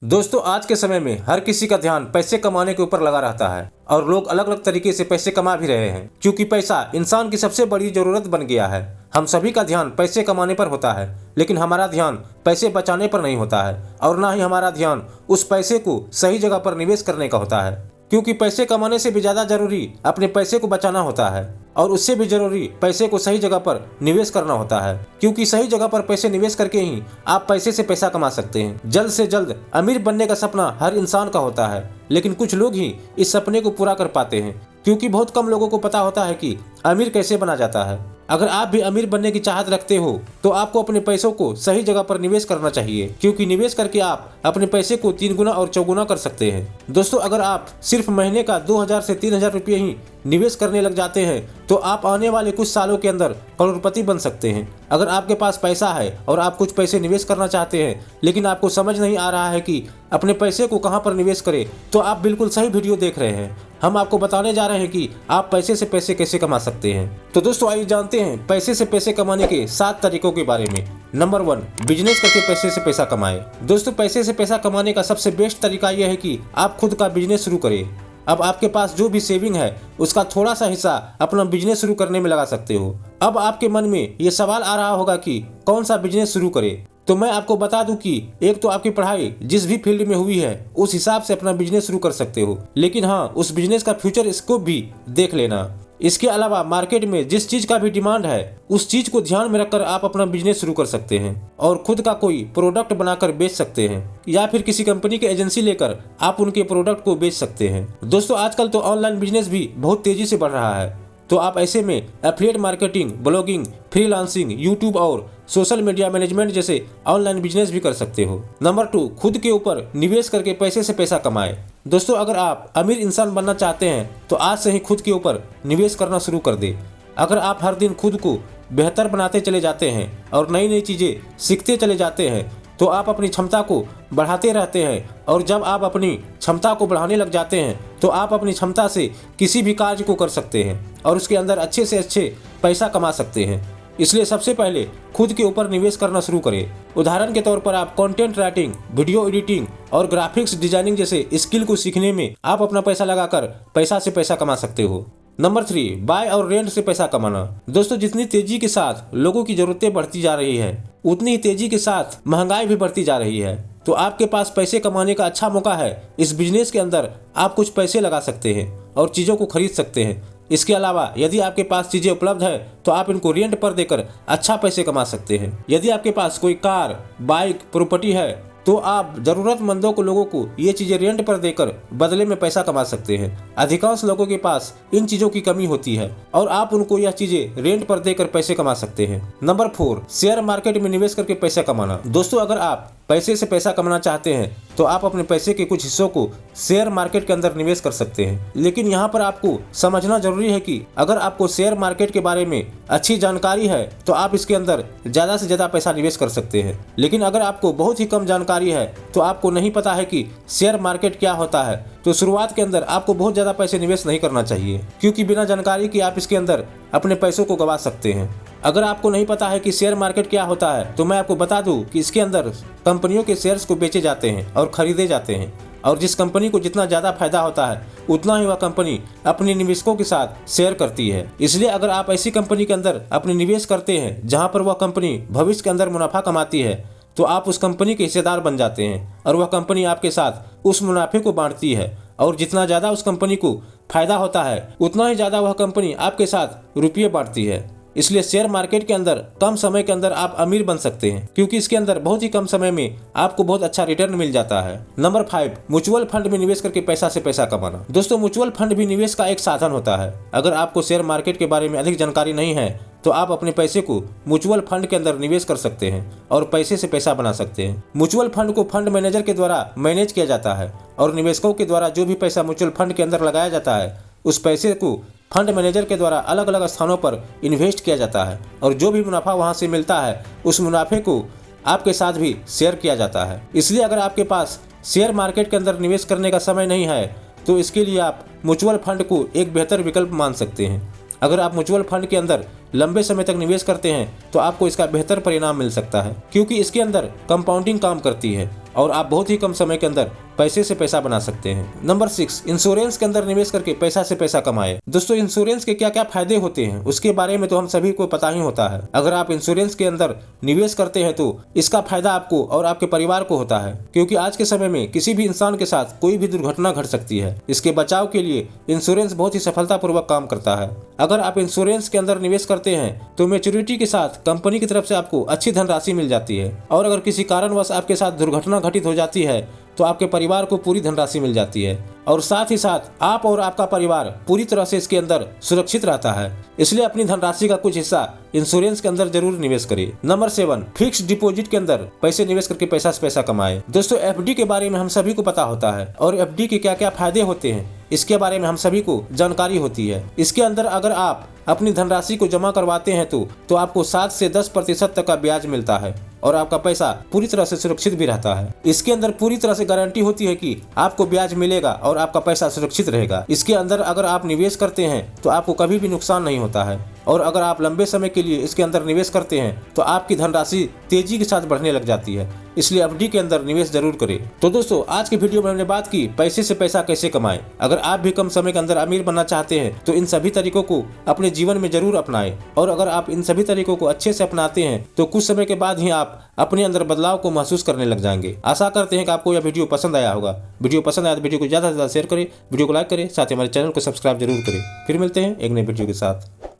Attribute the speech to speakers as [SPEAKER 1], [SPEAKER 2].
[SPEAKER 1] दोस्तों, आज के समय में हर किसी का ध्यान पैसे कमाने के ऊपर लगा रहता है और लोग अलग अलग तरीके से पैसे कमा भी रहे हैं, क्योंकि पैसा इंसान की सबसे बड़ी जरूरत बन गया है। हम सभी का ध्यान पैसे कमाने पर होता है, लेकिन हमारा ध्यान पैसे बचाने पर नहीं होता है और ना ही हमारा ध्यान उस पैसे को सही जगह पर निवेश करने का होता है, क्योंकि पैसे कमाने से भी ज्यादा जरूरी अपने पैसे को बचाना होता है और उससे भी जरूरी पैसे को सही जगह पर निवेश करना होता है, क्योंकि सही जगह पर पैसे निवेश करके ही आप पैसे से पैसा कमा सकते हैं। जल्द से जल्द अमीर बनने का सपना हर इंसान का होता है, लेकिन कुछ लोग ही इस सपने को पूरा कर पाते हैं, क्योंकि बहुत कम लोगों को पता होता है कि अमीर कैसे बना जाता है। अगर आप भी अमीर बनने की चाहत रखते हो तो आपको अपने पैसों को सही जगह पर निवेश करना चाहिए, क्योंकि निवेश करके आप अपने पैसे को 3 गुना और 4 गुना कर सकते हैं। दोस्तों, अगर आप सिर्फ महीने का 2000 से 3000 रुपये ही निवेश करने लग जाते हैं तो आप आने वाले कुछ सालों के अंदर करोड़पति बन सकते हैं। अगर आपके पास पैसा है और आप कुछ पैसे निवेश करना चाहते हैं, लेकिन आपको समझ नहीं आ रहा है कि अपने पैसे को कहां पर निवेश करें, तो आप बिल्कुल सही वीडियो देख रहे हैं। हम आपको बताने जा रहे हैं कि आप पैसे से पैसे कैसे कमा सकते हैं। तो दोस्तों, आइए जानते हैं पैसे से पैसे कमाने के 7 तरीकों के बारे में। नंबर 1, बिजनेस करके पैसे से पैसा कमाएं। दोस्तों, पैसे से पैसा कमाने का सबसे बेस्ट तरीका यह है कि आप खुद का बिजनेस शुरू करें। अब आपके पास जो भी सेविंग है उसका थोड़ा सा हिस्सा अपना बिजनेस शुरू करने में लगा सकते हो। अब आपके मन में ये सवाल आ रहा होगा कि कौन सा बिजनेस शुरू करें, तो मैं आपको बता दूं कि एक तो आपकी पढ़ाई जिस भी फील्ड में हुई है उस हिसाब से अपना बिजनेस शुरू कर सकते हो, लेकिन हाँ, उस बिजनेस का फ्यूचर स्कोप भी देख लेना। इसके अलावा मार्केट में जिस चीज का भी डिमांड है उस चीज को ध्यान में रखकर आप अपना बिजनेस शुरू कर सकते हैं और खुद का कोई प्रोडक्ट बनाकर बेच सकते हैं, या फिर किसी कंपनी की एजेंसी लेकर आप उनके प्रोडक्ट को बेच सकते हैं। दोस्तों, आजकल तो ऑनलाइन बिजनेस भी बहुत तेजी से बढ़ रहा है, तो आप ऐसे में affiliate marketing, blogging, freelancing, YouTube और सोशल मीडिया मैनेजमेंट जैसे ऑनलाइन बिजनेस भी कर सकते हो। नंबर 2, खुद के ऊपर निवेश करके पैसे से पैसा कमाएं। दोस्तों, अगर आप अमीर इंसान बनना चाहते हैं तो आज से ही खुद के ऊपर निवेश करना शुरू कर दें। अगर आप हर दिन खुद को बेहतर बनाते चले जाते हैं और नई नई चीज़ें सीखते चले जाते हैं तो आप अपनी क्षमता को बढ़ाते रहते हैं, और जब आप अपनी क्षमता को बढ़ाने लग जाते हैं तो आप अपनी क्षमता से किसी भी कार्य को कर सकते हैं और उसके अंदर अच्छे से अच्छे पैसा कमा सकते हैं। इसलिए सबसे पहले खुद के ऊपर निवेश करना शुरू करें। उदाहरण के तौर पर आप कंटेंट राइटिंग, वीडियो एडिटिंग और ग्राफिक्स डिजाइनिंग जैसे स्किल को सीखने में आप अपना पैसा लगाकर पैसा से पैसा कमा सकते हो। नंबर 3, बाय और रेंट से पैसा कमाना। दोस्तों, जितनी तेजी के साथ लोगों की जरूरतें बढ़ती जा रही है उतनी ही तेजी के साथ महंगाई भी बढ़ती जा रही है, तो आपके पास पैसे कमाने का अच्छा मौका है। इस बिजनेस के अंदर आप कुछ पैसे लगा सकते हैं और चीज़ों को खरीद सकते हैं। इसके अलावा यदि आपके पास चीज़ें उपलब्ध है तो आप इनको रेंट पर देकर अच्छा पैसे कमा सकते हैं। यदि आपके पास कोई कार, बाइक, प्रॉपर्टी है तो आप जरूरतमंदों को लोगों को ये चीजें रेंट पर देकर बदले में पैसा कमा सकते हैं। अधिकांश लोगों के पास इन चीजों की कमी होती है और आप उनको यह चीजें रेंट पर देकर पैसे कमा सकते हैं। नंबर 4, शेयर मार्केट में निवेश करके पैसा कमाना। दोस्तों, अगर आप पैसे से पैसा कमाना चाहते हैं तो आप अपने पैसे के कुछ हिस्सों को शेयर मार्केट के अंदर निवेश कर सकते हैं, लेकिन यहाँ पर आपको समझना जरूरी है कि अगर आपको शेयर मार्केट के बारे में अच्छी जानकारी है तो आप इसके अंदर ज्यादा से ज्यादा पैसा निवेश कर सकते हैं। लेकिन अगर आपको बहुत ही कम जानकारी है तो आपको नहीं पता है कि शेयर मार्केट क्या होता है, तो शुरुआत के अंदर आपको बहुत ज्यादा पैसे निवेश नहीं करना चाहिए, क्योंकि बिना जानकारी के आप इसके अंदर अपने पैसों को गंवा सकते हैं। अगर आपको नहीं पता है कि शेयर मार्केट क्या होता है तो मैं आपको बता दूं कि इसके अंदर कंपनियों के शेयर्स को बेचे जाते हैं और खरीदे जाते हैं, और जिस कंपनी को जितना ज़्यादा फायदा होता है उतना ही वह कंपनी अपने निवेशकों के साथ शेयर करती है। इसलिए अगर आप ऐसी कंपनी के अंदर अपने निवेश करते हैं जहां पर वह कंपनी भविष्य के अंदर मुनाफा कमाती है तो आप उस कंपनी के हिस्सेदार बन जाते हैं और वह कंपनी आपके साथ उस मुनाफे को बांटती है, और जितना ज़्यादा उस कंपनी को फायदा होता है उतना ही ज़्यादा वह कंपनी आपके साथ रुपये बांटती है। इसलिए शेयर मार्केट के अंदर कम समय के अंदर आप अमीर बन सकते हैं, क्योंकि इसके अंदर बहुत ही कम समय में आपको बहुत अच्छा रिटर्न मिल जाता है। नंबर 5, म्यूचुअल फंड में निवेश करके पैसा से पैसा कमाना। दोस्तों, म्यूचुअल फंड भी निवेश का एक साधन होता है। अगर आपको शेयर मार्केट के बारे में अधिक जानकारी नहीं है तो आप अपने पैसे को म्यूचुअल फंड के अंदर निवेश कर सकते हैं और पैसे से पैसा बना सकते हैं। म्यूचुअल फंड को फंड मैनेजर के द्वारा मैनेज किया जाता है और निवेशकों के द्वारा जो भी पैसा म्यूचुअल फंड के अंदर लगाया जाता है उस पैसे को फंड मैनेजर के द्वारा अलग अलग स्थानों पर इन्वेस्ट किया जाता है, और जो भी मुनाफा वहां से मिलता है उस मुनाफे को आपके साथ भी शेयर किया जाता है। इसलिए अगर आपके पास शेयर मार्केट के अंदर निवेश करने का समय नहीं है तो इसके लिए आप म्यूचुअल फंड को एक बेहतर विकल्प मान सकते हैं। अगर आप म्यूचुअल फंड के अंदर लंबे समय तक निवेश करते हैं तो आपको इसका बेहतर परिणाम मिल सकता है, क्योंकि इसके अंदर कंपाउंडिंग काम करती है और आप बहुत ही कम समय के अंदर पैसे से पैसा बना सकते हैं। नंबर 6, इंश्योरेंस के अंदर निवेश करके पैसा से पैसा कमाए। दोस्तों, इंश्योरेंस के क्या क्या फायदे होते हैं उसके बारे में तो हम सभी को पता ही होता है। अगर आप इंश्योरेंस के अंदर निवेश करते हैं तो इसका फायदा आपको और आपके परिवार को होता है, क्योंकि आज के समय में किसी भी इंसान के साथ कोई भी दुर्घटना घट सकती है। इसके बचाव के लिए इंश्योरेंस बहुत ही सफलतापूर्वक काम करता है। अगर आप इंश्योरेंस के अंदर निवेश करते हैं तो मैच्योरिटी के साथ कंपनी की तरफ से आपको अच्छी धनराशि मिल जाती है, और अगर किसी कारणवश आपके साथ दुर्घटना घटित हो जाती है तो आपके परिवार को पूरी धनराशि मिल जाती है, और साथ ही साथ आप और आपका परिवार पूरी तरह से इसके अंदर सुरक्षित रहता है। इसलिए अपनी धनराशि का कुछ हिस्सा इंश्योरेंस के अंदर जरूर निवेश करिए। नंबर 7, फिक्स्ड डिपॉजिट के अंदर पैसे निवेश करके पैसा से पैसा कमाए। दोस्तों, एफडी के बारे में हम सभी को पता होता है, और एफडी के क्या क्या फायदे होते हैं इसके बारे में हम सभी को जानकारी होती है। इसके अंदर अगर आप अपनी धनराशि को जमा करवाते हैं तो आपको 7 से 10% तक का ब्याज मिलता है, और आपका पैसा पूरी तरह से सुरक्षित भी रहता है। इसके अंदर पूरी तरह से गारंटी होती है कि आपको ब्याज मिलेगा और आपका पैसा सुरक्षित रहेगा। इसके अंदर अगर आप निवेश करते हैं तो आपको कभी भी नुकसान नहीं होता है, और अगर आप लंबे समय के लिए इसके अंदर निवेश करते हैं तो आपकी धनराशि तेजी के साथ बढ़ने लग जाती है। इसलिए एफडी के अंदर निवेश जरूर करें। तो दोस्तों, आज की वीडियो में हमने बात की पैसे से पैसा कैसे कमाएं। अगर आप भी कम समय के अंदर अमीर बनना चाहते हैं तो इन सभी तरीकों को अपने जीवन में जरूर अपनाएं, और अगर आप इन सभी तरीकों को अच्छे से अपनाते हैं तो कुछ समय के बाद ही आप अपने अंदर बदलाव को महसूस करने लग जाएंगे। आशा करते हैं कि आपको यह वीडियो पसंद आया होगा। वीडियो पसंद आया तो वीडियो को ज्यादा से ज्यादा शेयर करें, वीडियो को लाइक करें, साथ ही हमारे चैनल को सब्सक्राइब जरूर करें। फिर मिलते हैं एक नए वीडियो के साथ।